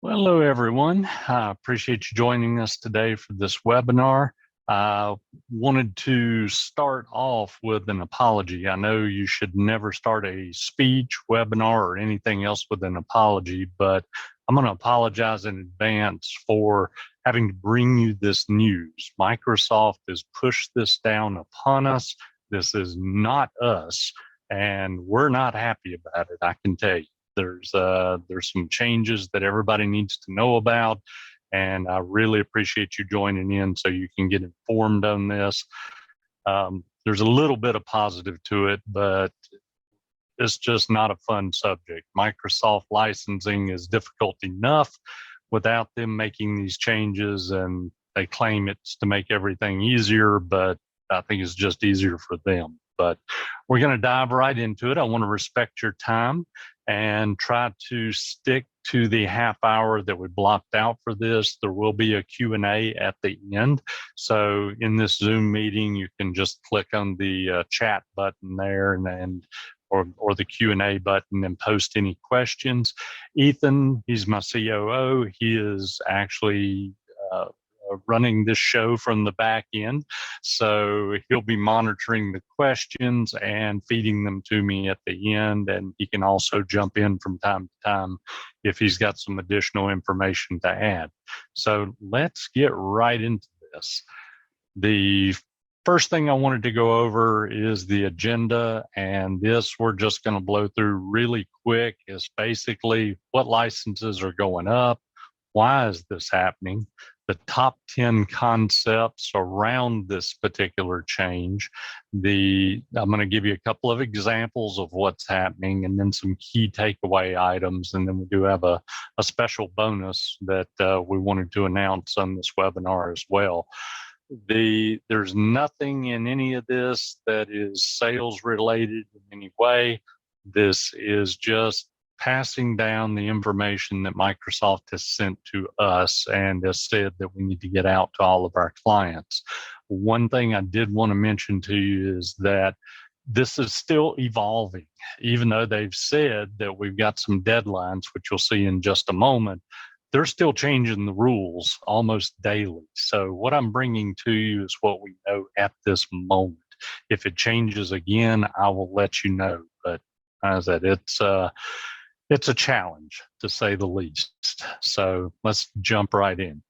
Well, hello, everyone. I appreciate you joining us today for this webinar. I wanted to start off with an apology. I know you should never start a speech, webinar, or anything else with an apology, but I'm going to apologize in advance for having to bring you this news. Microsoft has pushed this down upon us. This is not us, and we're not happy about it, I can tell you. There's some changes that everybody needs to know about, and I really appreciate you joining in so you can get informed on this. There's a little bit of positive to it, but it's just not a fun subject. Microsoft licensing is difficult enough without them making these changes, and they claim it's to make everything easier, but I think it's just easier for them. But we're going to dive right into it. I want to respect your time and try to stick to the half hour that we blocked out for this. There will be a Q&A at the end. So in this Zoom meeting, you can just click on the chat button there or the Q&A button and post any questions. Ethan, he's my COO. He is actually running this show from the back end. So he'll be monitoring the questions and feeding them to me at the end. And he can also jump in from time to time if he's got some additional information to add. So let's get right into this. The first thing I wanted to go over is the agenda, and this we're just going to blow through really quick. Is basically what licenses are going up, why is this happening, the top 10 concepts around this particular change. I'm going to give you a couple of examples of what's happening and then some key takeaway items. And then we do have a special bonus that we wanted to announce on this webinar as well. There's nothing in any of this that is sales related in any way. This is just passing down the information that Microsoft has sent to us and has said that we need to get out to all of our clients. One thing I did want to mention to you is that this is still evolving. Even though they've said that we've got some deadlines, which you'll see in just a moment, they're still changing the rules almost daily. So what I'm bringing to you is what we know at this moment. If it changes again, I will let you know. But as I said, it's a challenge, to say the least. So let's jump right in.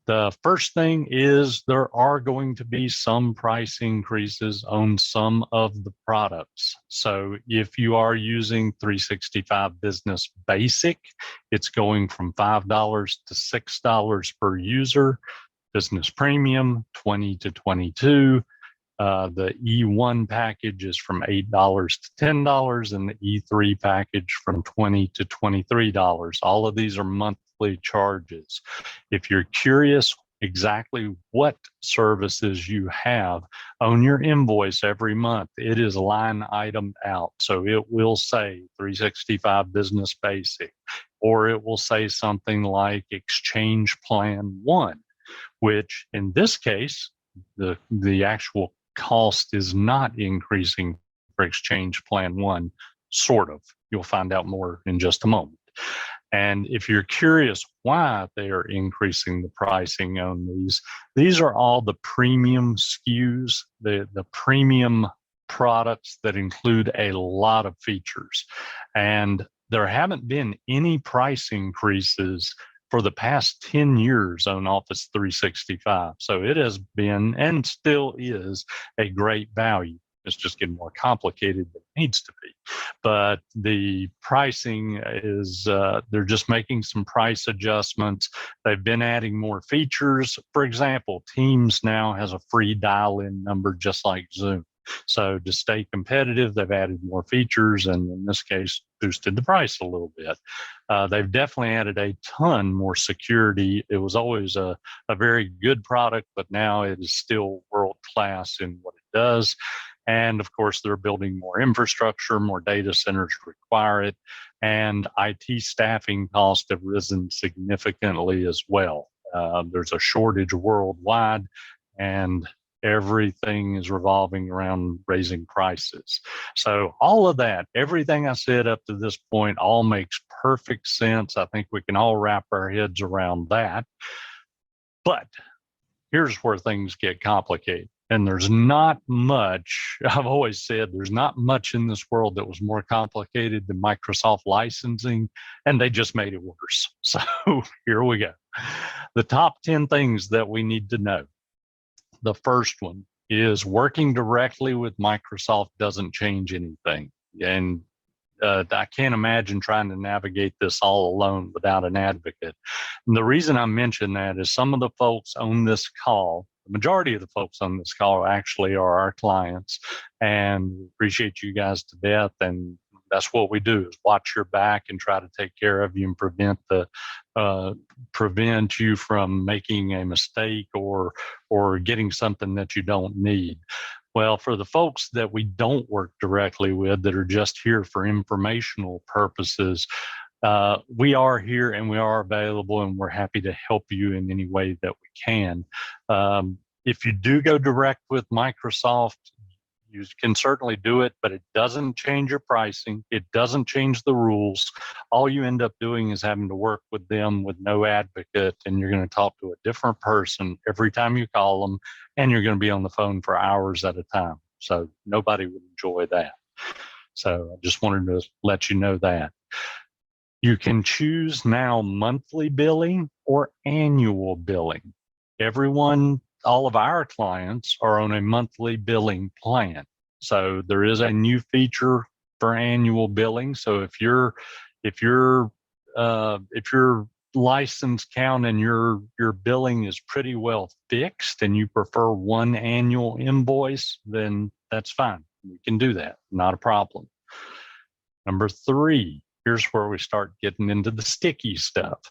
The first thing is there are going to be some price increases on some of the products. So if you are using 365 Business Basic, it's going from $5 to $6 per user. Business Premium, $20 to $22. The E1 package is from $8 to $10, and the E3 package from $20 to $23. All of these are monthly charges. If you're curious exactly what services you have on your invoice every month, it is line item out. So it will say 365 Business Basic, or it will say something like Exchange Plan 1, which in this case, the actual cost is not increasing for Exchange Plan 1, sort of. You'll find out more in just a moment. And if you're curious why they are increasing the pricing on these are all the premium SKUs, the premium products that include a lot of features. And there haven't been any price increases for the past 10 years on Office 365. So it has been and still is a great value. It's just getting more complicated than it needs to be. But the pricing is, they're just making some price adjustments. They've been adding more features. For example, Teams now has a free dial-in number just like Zoom. So to stay competitive, they've added more features and in this case, boosted the price a little bit. They've definitely added a ton more security. It was always a very good product, but now it is still world-class in what it does. And of course, they're building more infrastructure, more data centers require it, and IT staffing costs have risen significantly as well. There's a shortage worldwide, and everything is revolving around raising prices. So all of that, everything I said up to this point, all makes perfect sense. I think we can all wrap our heads around that. But here's where things get complicated. And there's not much, I've always said, there's not much in this world that was more complicated than Microsoft licensing, and they just made it worse. So here we go. The top 10 things that we need to know. The first one is working directly with Microsoft doesn't change anything. And I can't imagine trying to navigate this all alone without an advocate. And the reason I mention that is some of the folks on this call, the majority of the folks on this call actually are our clients, and we appreciate you guys to death. And that's what we do, is watch your back and try to take care of you and prevent you from making a mistake or getting something that you don't need. Well, for the folks that we don't work directly with, that are just here for informational purposes, we are here and we are available, and we're happy to help you in any way that we can. If you do go direct with Microsoft, you can certainly do it, but it doesn't change your pricing. It doesn't change the rules. All you end up doing is having to work with them with no advocate, and you're going to talk to a different person every time you call them, and you're going to be on the phone for hours at a time. So nobody would enjoy that. So I just wanted to let you know that. You can choose now monthly billing or annual billing. All of our clients are on a monthly billing plan. So there is a new feature for annual billing. So if your license count and your billing is pretty well fixed and you prefer one annual invoice, then that's fine. We can do that, not a problem. Number 3, here's where we start getting into the sticky stuff.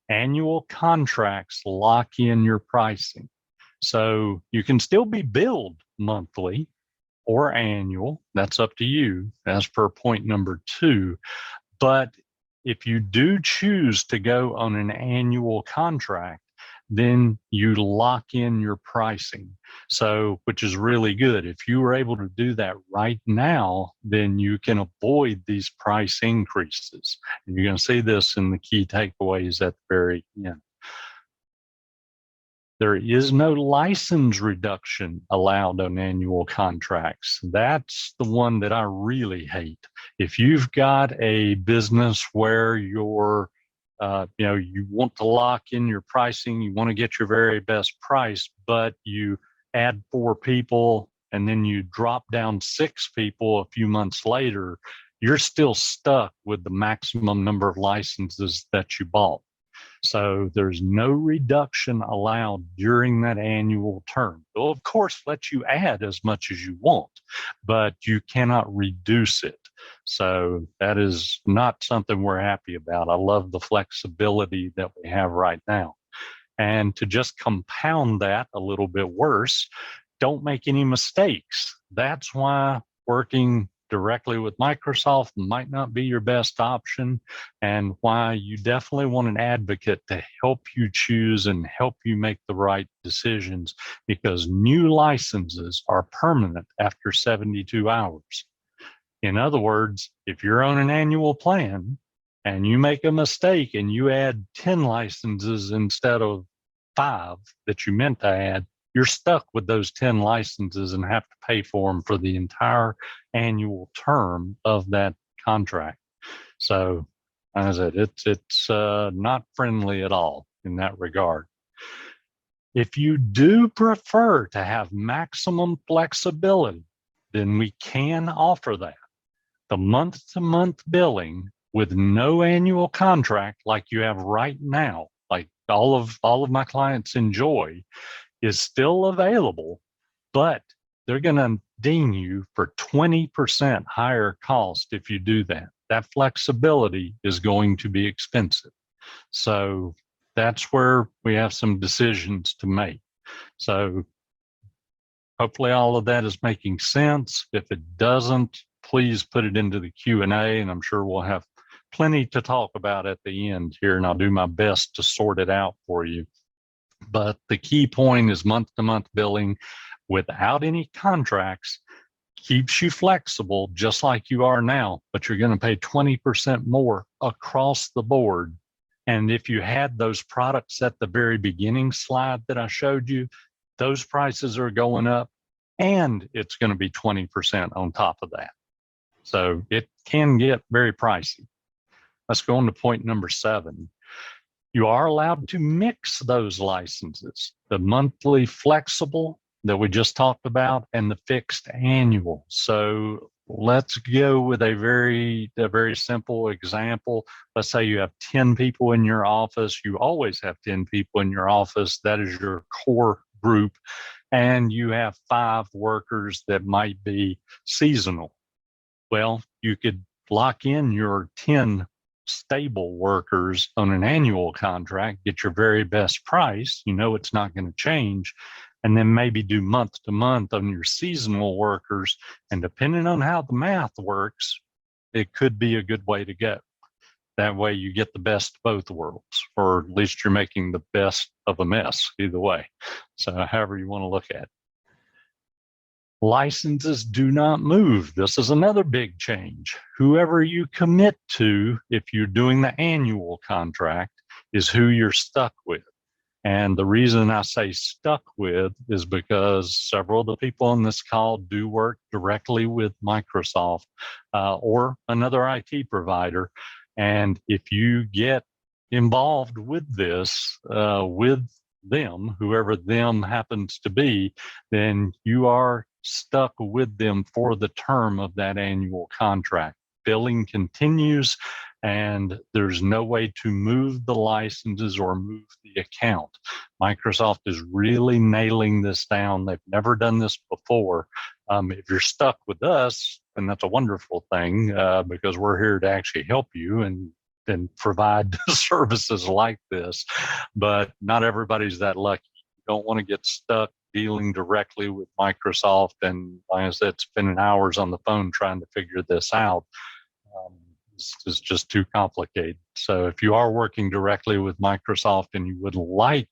Annual contracts lock in your pricing. So you can still be billed monthly or annual. That's up to you, as per point number 2. But if you do choose to go on an annual contract, then you lock in your pricing. So, which is really good. If you were able to do that right now, then you can avoid these price increases. And you're going to see this in the key takeaways at the very end. There is no license reduction allowed on annual contracts. That's the one that I really hate. If you've got a business where you want to lock in your pricing, you want to get your very best price, but you add 4 people and then you drop down 6 people a few months later, you're still stuck with the maximum number of licenses that you bought. So there's no reduction allowed during that annual term. They'll, of course, let you add as much as you want, but you cannot reduce it. So that is not something we're happy about. I love the flexibility that we have right now. And to just compound that a little bit worse, don't make any mistakes. That's why working directly with Microsoft might not be your best option, and why you definitely want an advocate to help you choose and help you make the right decisions, because new licenses are permanent after 72 hours. In other words, if you're on an annual plan and you make a mistake and you add 10 licenses instead of 5 that you meant to add, you're stuck with those 10 licenses and have to pay for them for the entire annual term of that contract. So, as I said, it's not friendly at all in that regard. If you do prefer to have maximum flexibility, then we can offer that. The month-to-month billing with no annual contract like you have right now, like all of my clients enjoy, is still available, but they're going to ding you for 20% higher cost if you do that. That flexibility is going to be expensive. So that's where we have some decisions to make. So hopefully all of that is making sense. If it doesn't, please put it into the Q&A, and I'm sure we'll have plenty to talk about at the end here, and I'll do my best to sort it out for you. But the key point is month-to-month billing. without any contracts, keeps you flexible just like you are now, but you're going to pay 20% more across the board. And if you had those products at the very beginning slide that I showed you, those prices are going up and it's going to be 20% on top of that. So it can get very pricey. Let's go on to point number 7. You are allowed to mix those licenses, the monthly flexible that we just talked about and the fixed annual. So let's go with a very simple example. Let's say you have 10 people in your office. You always have 10 people in your office. That is your core group. And you have 5 workers that might be seasonal. Well, you could lock in your 10 stable workers on an annual contract, get your very best price. You know it's not going to change. And then maybe do month to month on your seasonal workers. And depending on how the math works, it could be a good way to go. That way you get the best of both worlds, or at least you're making the best of a mess either way. So however you want to look at it. Licenses do not move. This is another big change. Whoever you commit to, if you're doing the annual contract, is who you're stuck with. And the reason I say stuck with is because several of the people on this call do work directly with Microsoft or another IT provider. And if you get involved with this, with them, whoever them happens to be, then you are stuck with them for the term of that annual contract. Billing continues, and there's no way to move the licenses or move the account. Microsoft is really nailing this down. They've never done this before. If you're stuck with us, then that's a wonderful thing because we're here to actually help you and provide services like this. But not everybody's that lucky. You don't want to get stuck dealing directly with Microsoft and, like I said, spending hours on the phone trying to figure this out. It's just too complicated. So if you are working directly with Microsoft and you would like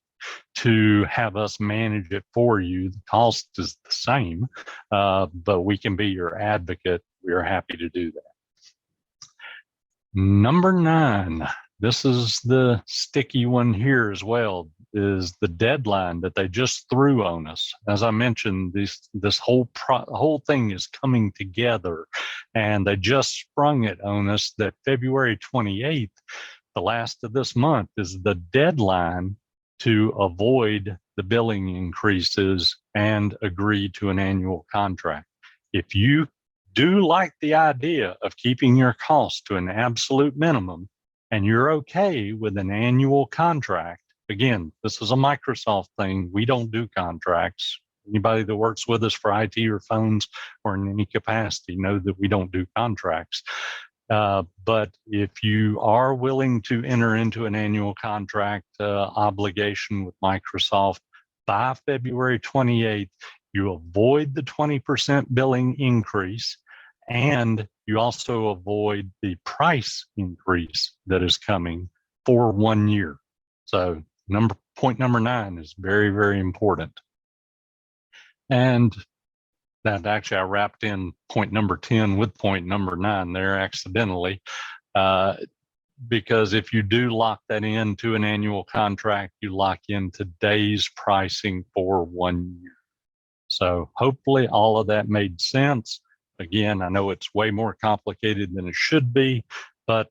to have us manage it for you, the cost is the same, but we can be your advocate. We are happy to do that. Number 9, this is the sticky one here as well, is the deadline that they just threw on us. As I mentioned, this whole thing is coming together, and they just sprung it on us that February 28th, the last of this month, is the deadline to avoid the billing increases and agree to an annual contract. If you do like the idea of keeping your costs to an absolute minimum, and you're okay with an annual contract, again, this is a Microsoft thing. We don't do contracts. Anybody that works with us for IT or phones or in any capacity know that we don't do contracts. But if you are willing to enter into an annual contract obligation with Microsoft by February 28th, you avoid the 20% billing increase, and you also avoid the price increase that is coming for 1 year. So point number 9 is very, very important. And that actually I wrapped in point number 10 with point number 9 there accidentally, because if you do lock that into an annual contract, you lock in today's pricing for 1 year. So hopefully all of that made sense. Again, I know it's way more complicated than it should be, but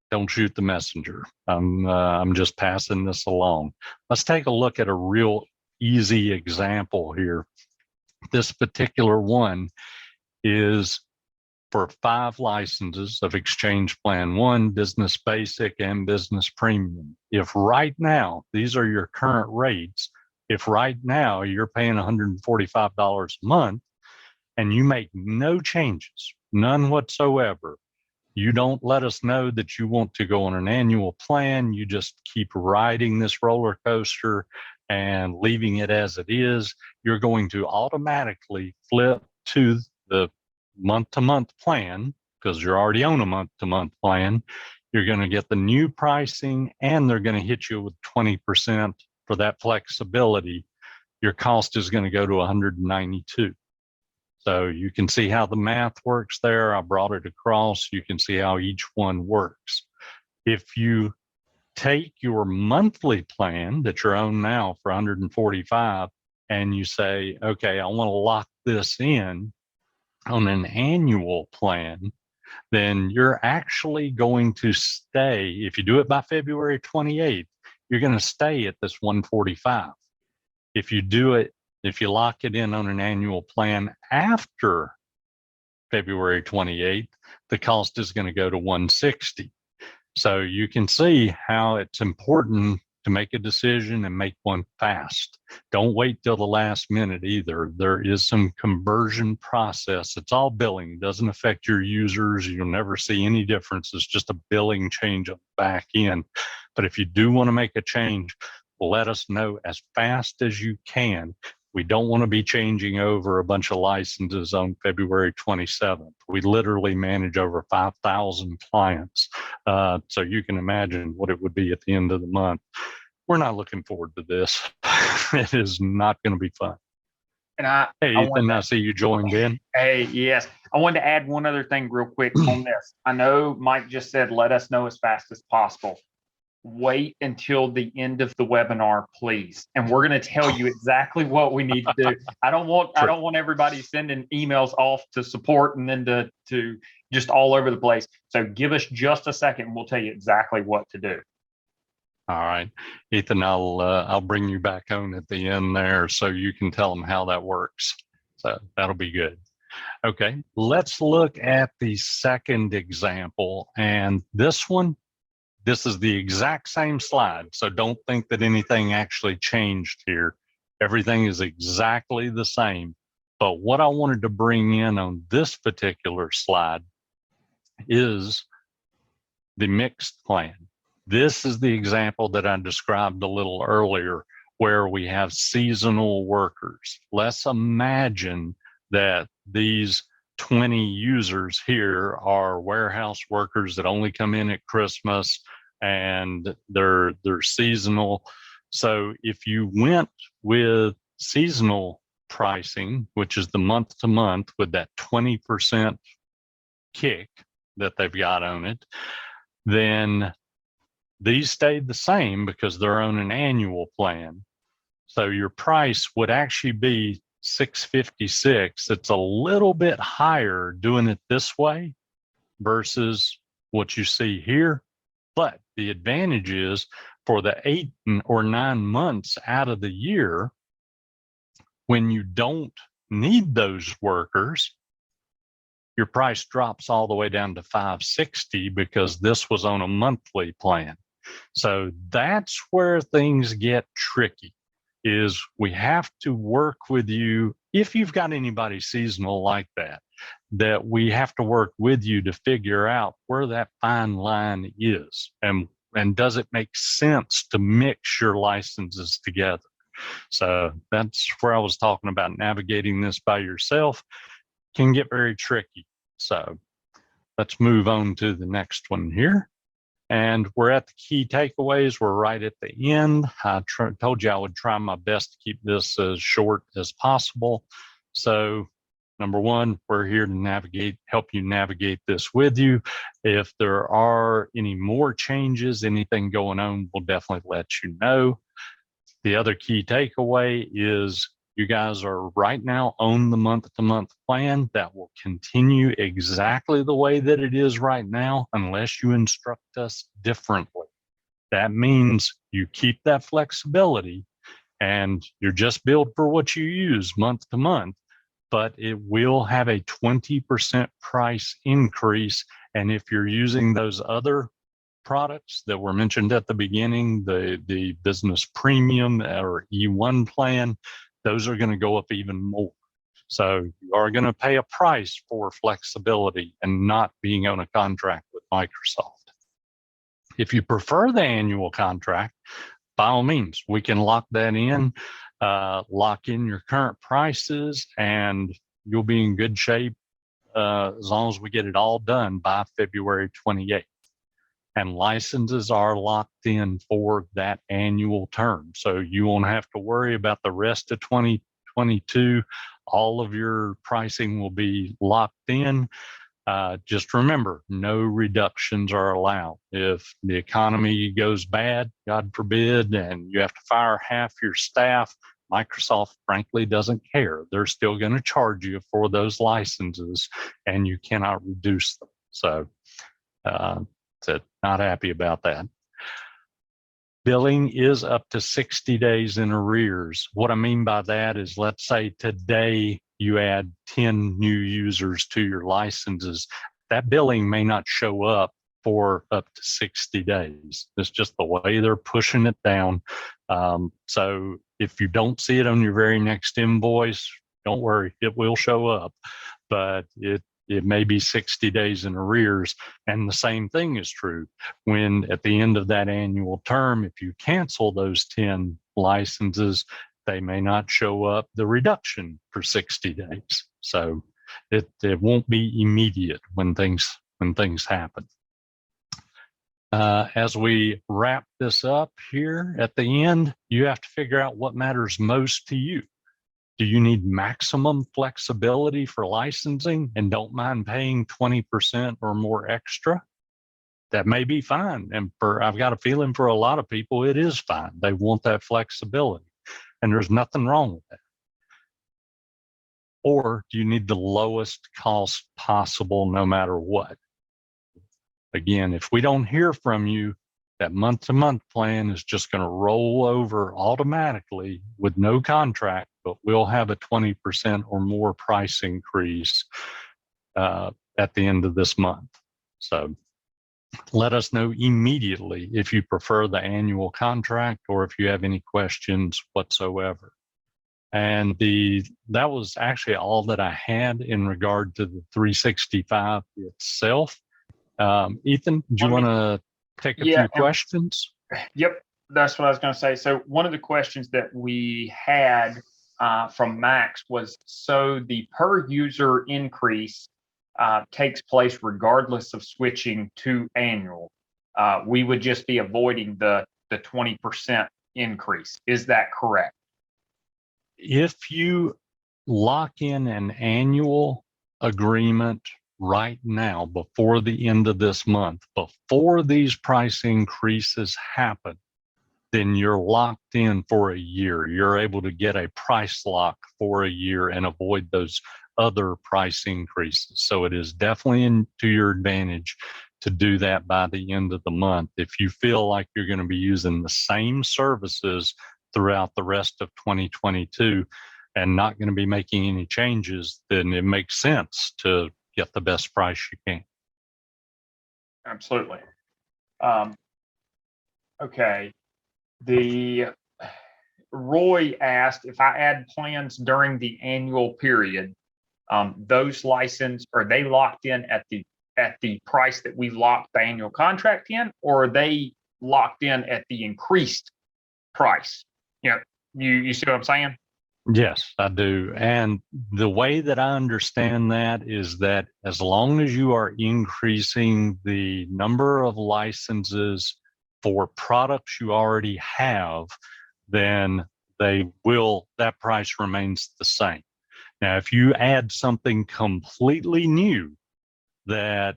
don't shoot the messenger. I'm just passing this along. Let's take a look at a real easy example here. This particular one is for 5 licenses of Exchange Plan 1, Business Basic, and Business Premium. If right now, these are your current rates, if right now you're paying $145 a month, and you make no changes, none whatsoever, you don't let us know that you want to go on an annual plan, you just keep riding this roller coaster and leaving it as it is, you're going to automatically flip to the month-to-month plan, because you're already on a month-to-month plan. You're going to get the new pricing, and they're going to hit you with 20% for that flexibility. your cost is going to go to 192. So you can see how the math works there. I brought it across. You can see how each one works. If you take your monthly plan that you're on now for 145 and you say, okay, I want to lock this in on an annual plan, then you're actually going to stay, if you do it by February 28th, you're going to stay at this 145. If you lock it in on an annual plan after February 28th, the cost is going to go to 160. So you can see how it's important to make a decision and make one fast. Don't wait till the last minute either. There is some conversion process. It's all billing. It doesn't affect your users. You'll never see any difference. It's just a billing change on the back end. But if you do want to make a change, let us know as fast as you can. We don't want to be changing over a bunch of licenses on February 27th. We literally manage over 5,000 clients. So you can imagine what it would be at the end of the month. We're not looking forward to this. It is not going to be fun. And hey, Ethan, I see you joined in. Hey, yes. I wanted to add one other thing real quick on this. I know Mike just said, let us know as fast as possible. Wait until the end of the webinar, please. And we're going to tell you exactly what we need to do. I don't want everybody sending emails off to support and then to just all over the place. So give us just a second and we'll tell you exactly what to do. All right, Ethan, I'll bring you back on at the end there so you can tell them how that works. So that'll be good. Okay, let's look at the second example. And this is the exact same slide. So don't think that anything actually changed here. Everything is exactly the same. But what I wanted to bring in on this particular slide is the mixed plan. This is the example that I described a little earlier, where we have seasonal workers. Let's imagine that these 20 users here are warehouse workers that only come in at Christmas and they're seasonal. So if you went with seasonal pricing, which is the month to month with that 20% kick that they've got on it, then these stayed the same because they're on an annual plan. So your price would actually be $656. It's a little bit higher doing it this way versus what you see here. But the advantage is for the 8 or 9 months out of the year, when you don't need those workers, your price drops all the way down to $560 because this was on a monthly plan. So that's where things get tricky, is we have to work with you. If you've got anybody seasonal like that we have to work with you to figure out where that fine line is. And does it make sense to mix your licenses together? So that's where I was talking about navigating this by yourself can get very tricky. So let's move on to the next one here. And we're at the key takeaways. We're right at the end. I told you I would try my best to keep this as short as possible. So number one, we're here to help you navigate this with you. If there are any more changes, anything going on, we'll definitely let you know. The other key takeaway is you guys are right now on the month-to-month plan that will continue exactly the way that it is right now unless you instruct us differently. That means you keep that flexibility and you're just billed for what you use month to month, but it will have a 20% price increase. And if you're using those other products that were mentioned at the beginning, the business premium or E1 plan, those are going to go up even more. So you are going to pay a price for flexibility and not being on a contract with Microsoft. If you prefer the annual contract, by all means, we can lock that in, lock in your current prices, and you'll be in good shape as long as we get it all done by February 28th. and licenses are locked in for that annual term. So you won't have to worry about the rest of 2022. All of your pricing will be locked in. Just remember, no reductions are allowed. If the economy goes bad, God forbid, and you have to fire half your staff, Microsoft frankly doesn't care. They're still going to charge you for those licenses, and you cannot reduce them. So, not happy about that. Billing is up to 60 days in arrears. What I mean by that is, let's say today you add 10 new users to your licenses. That billing may not show up for up to 60 days. It's just the way they're pushing it down. So if you don't see it on your very next invoice, don't worry, it will show up, but it may be 60 days in arrears. And the same thing is true when at the end of that annual term, if you cancel those 10 licenses, they may not show up the reduction for 60 days. So it won't be immediate when things happen. As we wrap this up here at the end, you have to figure out what matters most to you. Do you need maximum flexibility for licensing and don't mind paying 20% or more extra? That may be fine. And I've got a feeling for a lot of people, it is fine. They want that flexibility, and there's nothing wrong with that. Or do you need the lowest cost possible no matter what? Again, if we don't hear from you, that month-to-month plan is just going to roll over automatically with no contract, but we'll have a 20% or more price increase at the end of this month. So let us know immediately if you prefer the annual contract or if you have any questions whatsoever. And that was actually all that I had in regard to the 365 itself. Ethan, do you want to take a few questions? Yep, that's what I was going to say. So one of the questions that we had from Max was, so the per user increase takes place regardless of switching to annual. We would just be avoiding the 20% increase. Is that correct? If you lock in an annual agreement right now, before the end of this month, before these price increases happen, then you're locked in for a year. You're able to get a price lock for a year and avoid those other price increases. So it is definitely to your advantage to do that by the end of the month. If you feel like you're going to be using the same services throughout the rest of 2022 and not going to be making any changes, then it makes sense to get the best price you can. Absolutely. Okay. Roy asked, if I add plans during the annual period, those licenses, are they locked in at the price that we locked the annual contract in, or are they locked in at the increased price? You see what I'm saying? Yes, I do. And the way that I understand that is that as long as you are increasing the number of licenses for products you already have, then that price remains the same. Now, if you add something completely new that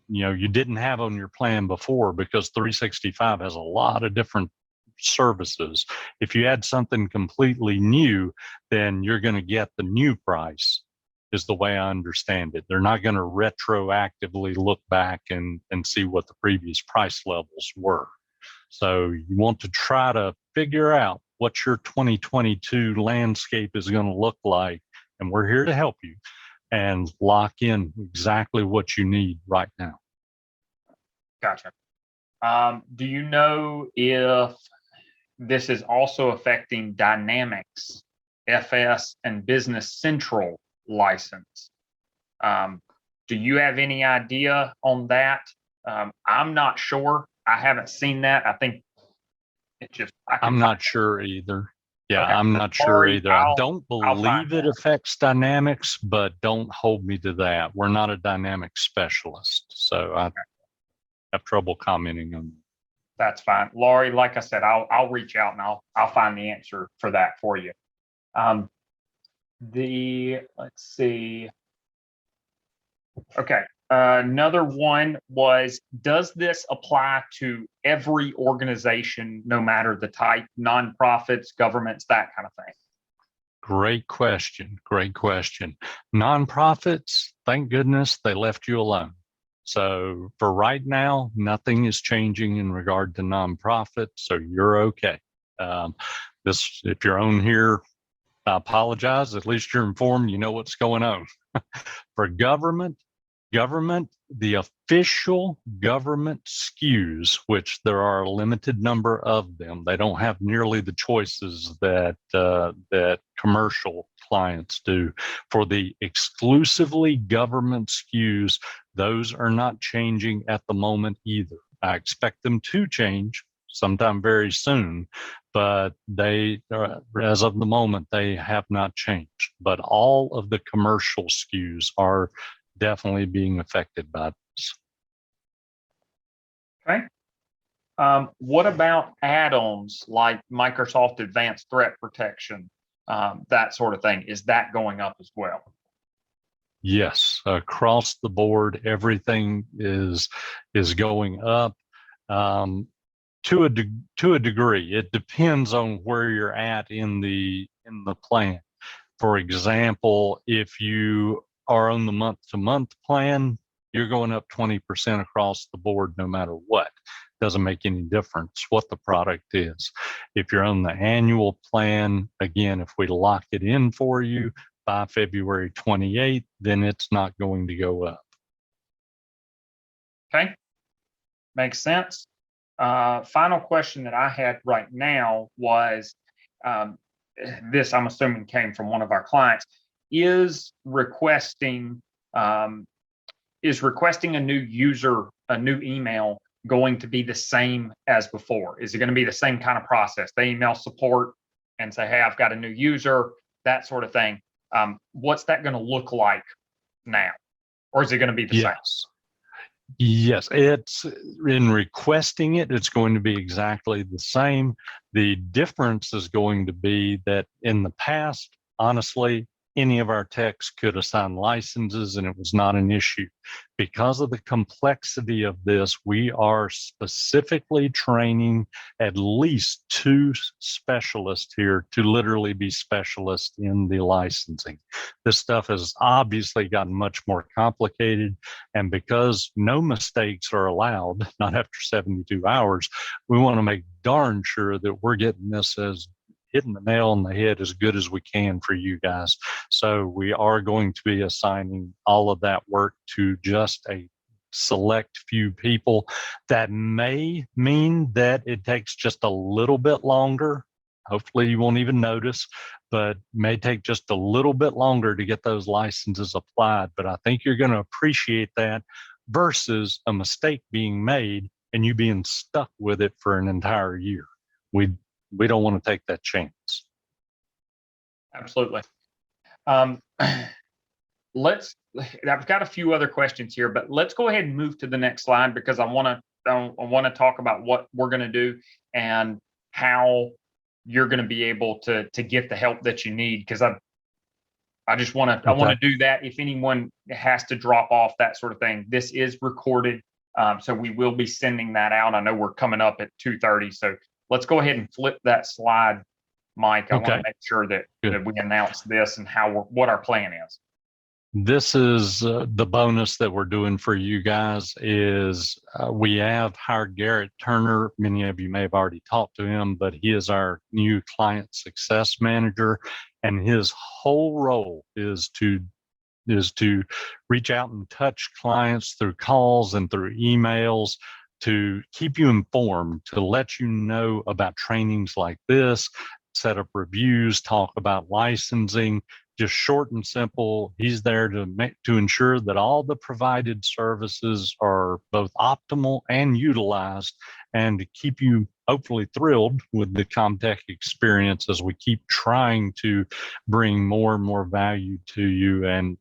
you didn't have on your plan before, because 365 has a lot of different services. If you add something completely new, then you're going to get the new price, is the way I understand it. They're not going to retroactively look back and see what the previous price levels were. So you want to try to figure out what your 2022 landscape is going to look like, and we're here to help you and lock in exactly what you need right now. Gotcha. Do you know if this is also affecting Dynamics, FS, and Business Central license? Do you have any idea on that? I'm not sure. I haven't seen that. I think it just. I'm not sure either. Yeah, okay. I'm not sure either. I don't believe it affects Dynamics, but don't hold me to that. We're not a Dynamics specialist, so have trouble commenting on them. That's fine. Laurie, like I said, I'll reach out and I'll find the answer for that for you. Let's see. Okay. Another one was, does this apply to every organization, no matter the type, nonprofits, governments, that kind of thing? Great question. Great question. Nonprofits, thank goodness they left you alone. So for right now, nothing is changing in regard to nonprofits, so you're okay. If you're on here, I apologize. At least you're informed, you know what's going on. For government, the official government SKUs, which there are a limited number of them, they don't have nearly the choices that that commercial clients do. For the exclusively government SKUs, those are not changing at the moment either. I expect them to change sometime very soon, but they, as of the moment, they have not changed. But all of the commercial SKUs are definitely being affected by this. Okay. What about add-ons like Microsoft Advanced Threat Protection, that sort of thing? Is that going up as well? Yes, across the board, everything is going up. To a degree, it depends on where you're at in the plan. For example, if you are on the month-to-month plan, you're going up 20% across the board, no matter what. Doesn't make any difference what the product is. If you're on the annual plan, again, if we lock it in for you by February 28th, then it's not going to go up. Okay, makes sense. Final question that I had right now was, this I'm assuming came from one of our clients, is requesting a new user, a new email, going to be the same as before? Is it going to be the same kind of process? They email support and say, hey, I've got a new user, that sort of thing. What's that going to look like now? Or is it going to be the same? Yes, it's in requesting it, it's going to be exactly the same. The difference is going to be that in the past, honestly, any of our techs could assign licenses and it was not an issue. Because of the complexity of this, we are specifically training at least 2 specialists here to literally be specialists in the licensing. This stuff has obviously gotten much more complicated, and because no mistakes are allowed, not after 72 hours, we want to make darn sure that we're getting this as hitting the nail on the head as good as we can for you guys. So we are going to be assigning all of that work to just a select few people. That may mean that it takes just a little bit longer. Hopefully you won't even notice, but may take just a little bit longer to get those licenses applied. But I think you're going to appreciate that versus a mistake being made and you being stuck with it for an entire year. We don't want to take that chance. Absolutely. I've got a few other questions here, but let's go ahead and move to the next slide because I want to talk about what we're going to do and how you're going to be able to get the help that you need. Because I want to do that. If anyone has to drop off, that sort of thing, this is recorded, so we will be sending that out. I know we're coming up at 2:30, so let's go ahead and flip that slide, Mike. I want to make sure that we announce this and what our plan is. This is the bonus that we're doing for you guys is we have hired Garrett Turner. Many of you may have already talked to him, but he is our new client success manager, and his whole role is to reach out and touch clients through calls and through emails, to keep you informed, to let you know about trainings like this, set up reviews, talk about licensing, just short and simple. He's there to ensure that all the provided services are both optimal and utilized, and to keep you hopefully thrilled with the ComTech experience as we keep trying to bring more and more value to you and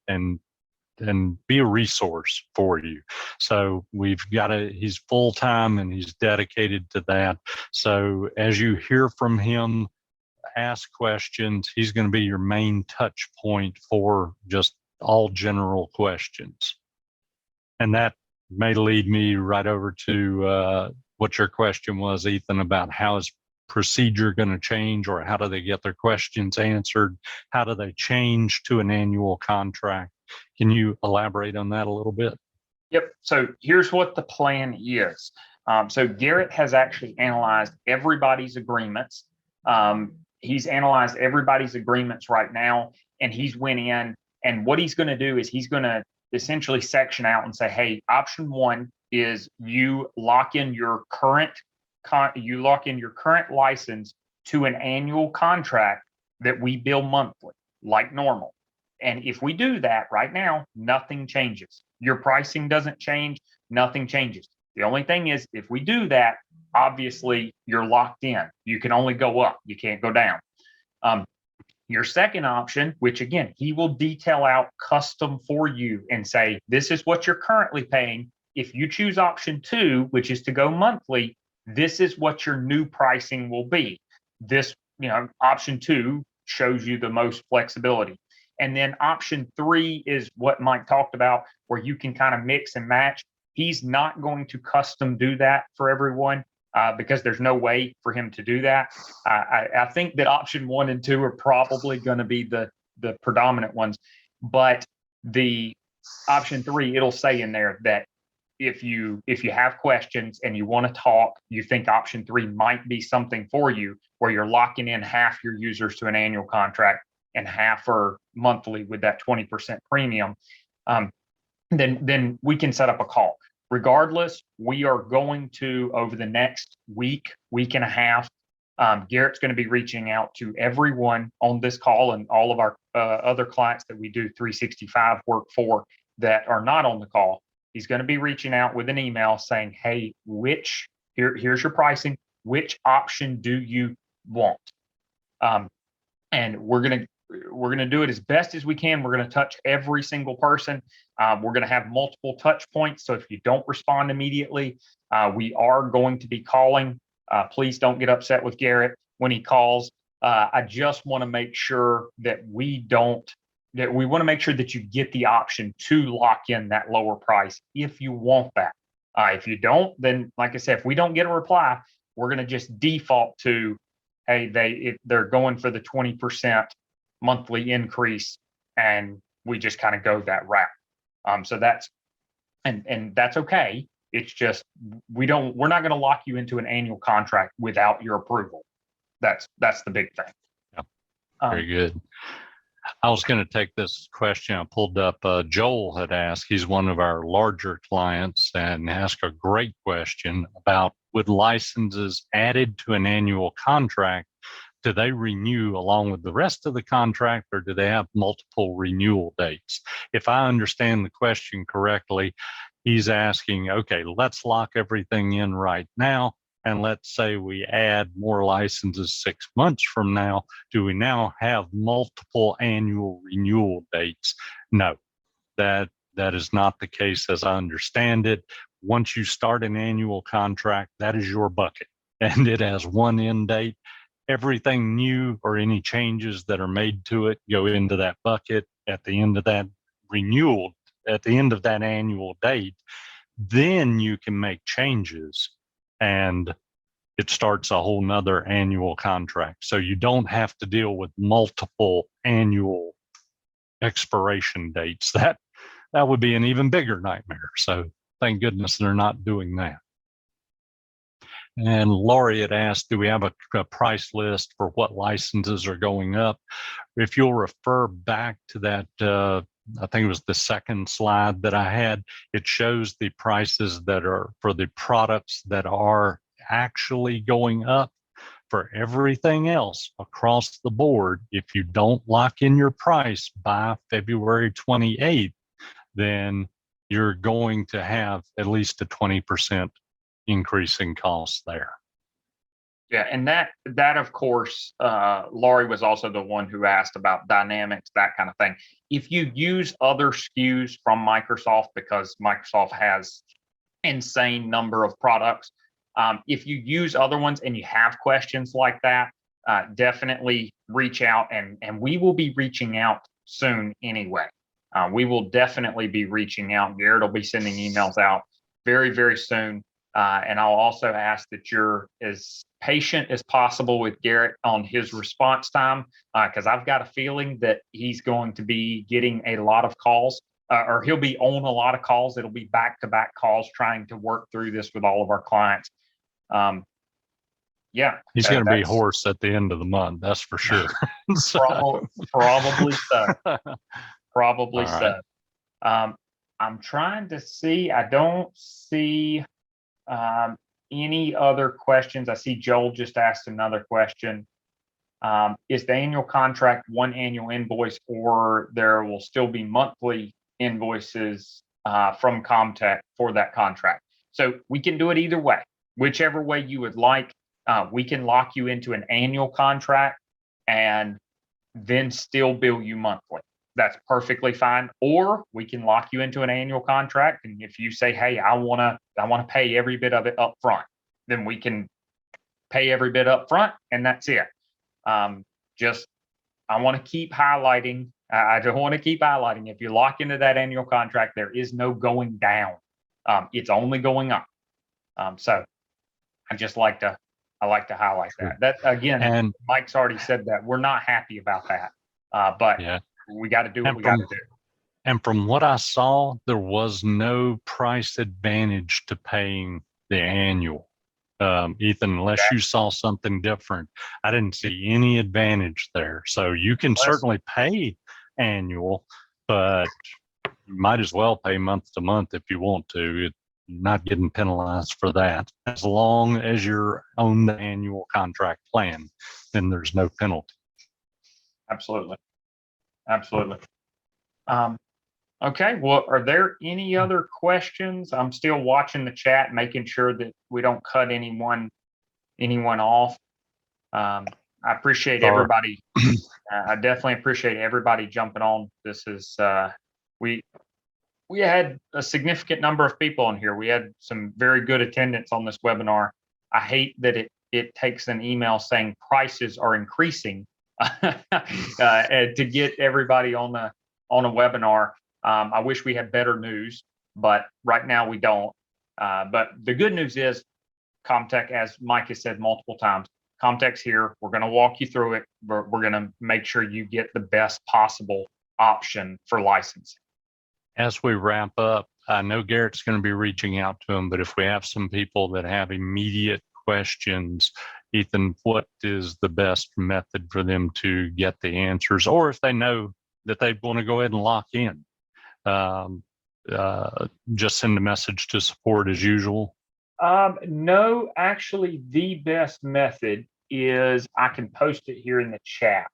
and be a resource for you. So he's full-time and he's dedicated to that. So as you hear from him, ask questions. He's going to be your main touch point for just all general questions. And that may lead me right over to what your question was, Ethan, about how is procedure going to change, or how do they get their questions answered? How do they change to an annual contract? Can you elaborate on that a little bit? Yep. So here's what the plan is. So Garrett has actually analyzed everybody's agreements. He's analyzed everybody's agreements right now, and he's went in, and what he's going to do is he's going to essentially section out and say, hey, option one is you lock in your current license to an annual contract that we bill monthly, like normal. And if we do that right now, nothing changes. Your pricing doesn't change, nothing changes. The only thing is, if we do that, obviously you're locked in. You can only go up, you can't go down. Your second option, which again, he will detail out custom for you and say, this is what you're currently paying. If you choose option two, which is to go monthly, this is what your new pricing will be. This, option two shows you the most flexibility. And then option three is what Mike talked about, where you can kind of mix and match. He's not going to custom do that for everyone because there's no way for him to do that. I think that option one and two are probably going to be the predominant ones, but the option three, it'll say in there that if you have questions and you want to talk, you think option three might be something for you, where you're locking in half your users to an annual contract and half are monthly with that 20% premium, then we can set up a call. Regardless, we are going to, over the next week and a half, Garrett's going to be reaching out to everyone on this call and all of our other clients that we do 365 work for that are not on the call. He's going to be reaching out with an email saying, hey, here's your pricing. Which option do you want? And we're going to do it as best as we can. We're going to touch every single person. We're going to have multiple touch points. So if you don't respond immediately, we are going to be calling. Please don't get upset with Garrett when he calls. I just want to make sure that we want to make sure that you get the option to lock in that lower price if you want that. If you don't, then like I said, if we don't get a reply, we're going to just default to, hey, they're going for the 20% monthly increase, and we just kind of go that route. So that's that's okay. It's just we're not going to lock you into an annual contract without your approval. That's the big thing. Yep. Very good. I was going to take this question. I pulled up. Joel had asked. He's one of our larger clients and asked a great question about, with licenses added to an annual contract, do they renew along with the rest of the contract, or do they have multiple renewal dates? If I understand the question correctly, he's asking, okay, let's lock everything in right now. And let's say we add more licenses 6 months from now. Do we now have multiple annual renewal dates? No, that is not the case as I understand it. Once you start an annual contract, that is your bucket, and it has one end date. Everything new or any changes that are made to it go into that bucket at the end of that renewal, at the end of that annual date. Then you can make changes, and it starts a whole nother annual contract. So you don't have to deal with multiple annual expiration dates. That would be an even bigger nightmare. So thank goodness they're not doing that. And Laurie had asked, do we have a price list for what licenses are going up? If you'll refer back to that, I think it was the second slide that I had, it shows the prices that are for the products that are actually going up. For everything else across the board, if you don't lock in your price by February 28th, then you're going to have at least a 20% increase in costs there. Yeah, and that of course, Laurie was also the one who asked about dynamics, that kind of thing. If you use other SKUs from Microsoft, because Microsoft has insane number of products, if you use other ones and you have questions like that, definitely reach out, and we will be reaching out soon anyway. We will definitely be reaching out. Garrett will be sending emails out very, very soon. And I'll also ask that you're as patient as possible with Garrett on his response time, because I've got a feeling that he's going to be getting a lot of calls, or he'll be on a lot of calls. It'll be back-to-back calls trying to work through this with all of our clients. Yeah, he's going to be hoarse at the end of the month. That's for sure. Probably so. Probably All so. right. I'm trying to see. I don't see any other questions. I see Joel just asked another question. Is the annual contract one annual invoice, or there will still be monthly invoices from ComTech for that contract? So we can do it either way, whichever way you would like. We can lock you into an annual contract and then still bill you monthly. That's perfectly fine. Or we can lock you into an annual contract, and if you say, "Hey, I want to pay every bit of it up front," then we can pay every bit up front, and that's it. Just I want to keep highlighting. I just want to keep highlighting. If you lock into that annual contract, there is no going down. It's only going up. So I like to highlight that. That again, And Mike's already said that we're not happy about that, but yeah, we got to do what we got to do. And from what I saw, there was no price advantage to paying the annual. Ethan, unless you saw something different, I didn't see any advantage there. So you can certainly pay annual, but you might as well pay month to month if you want to. You're not getting penalized for that. As long as you're on the annual contract plan, then there's no penalty. Absolutely. Absolutely. Okay. Well, are there any other questions? I'm still watching the chat, making sure that we don't cut anyone off. I appreciate everybody. I definitely appreciate everybody jumping on. This is we had a significant number of people in here. We had some very good attendance on this webinar. I hate that it takes an email saying prices are increasing to get everybody on a webinar. I wish we had better news, but right now we don't. But the good news is ComTech, as Mike has said multiple times, ComTech's here. We're going to walk you through it. We're going to make sure you get the best possible option for licensing. As we wrap up, I know Garrett's going to be reaching out to them, but if we have some people that have immediate questions, Ethan, what is the best method for them to get the answers? Or if they know that they want to go ahead and lock in, just send a message to support as usual? No, actually, the best method is I can post it here in the chat.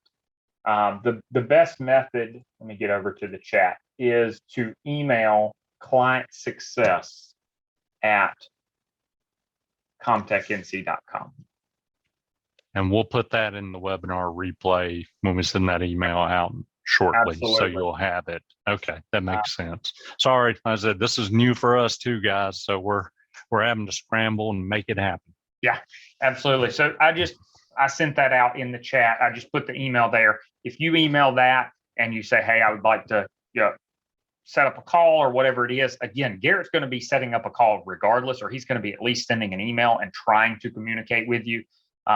The best method, let me get over to the chat, is to email clientsuccess@comtechnc.com. And we'll put that in the webinar replay when we send that email out shortly. Absolutely. So you'll have it. Okay, that makes sense. Sorry, I said this is new for us too, guys. So we're having to scramble and make it happen. Yeah, absolutely. So I sent that out in the chat. I just put the email there. If you email that and you say, "Hey, I would like to set up a call," or whatever it is, again, Garrett's going to be setting up a call regardless, or he's going to be at least sending an email and trying to communicate with you.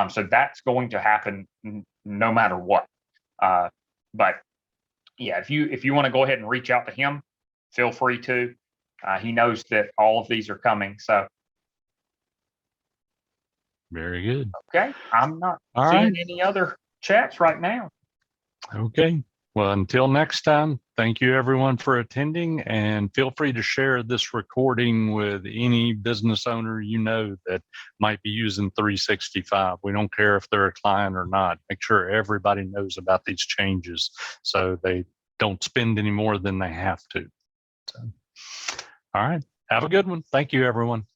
So that's going to happen no matter what. But yeah, if you want to go ahead and reach out to him, feel free to. He knows that all of these are coming. So very good. Okay, I'm not seeing any other chats right now. Okay. Well, until next time, thank you everyone for attending, and feel free to share this recording with any business owner you know that might be using 365. We don't care if they're a client or not. Make sure everybody knows about these changes so they don't spend any more than they have to. So, all right. Have a good one. Thank you, everyone.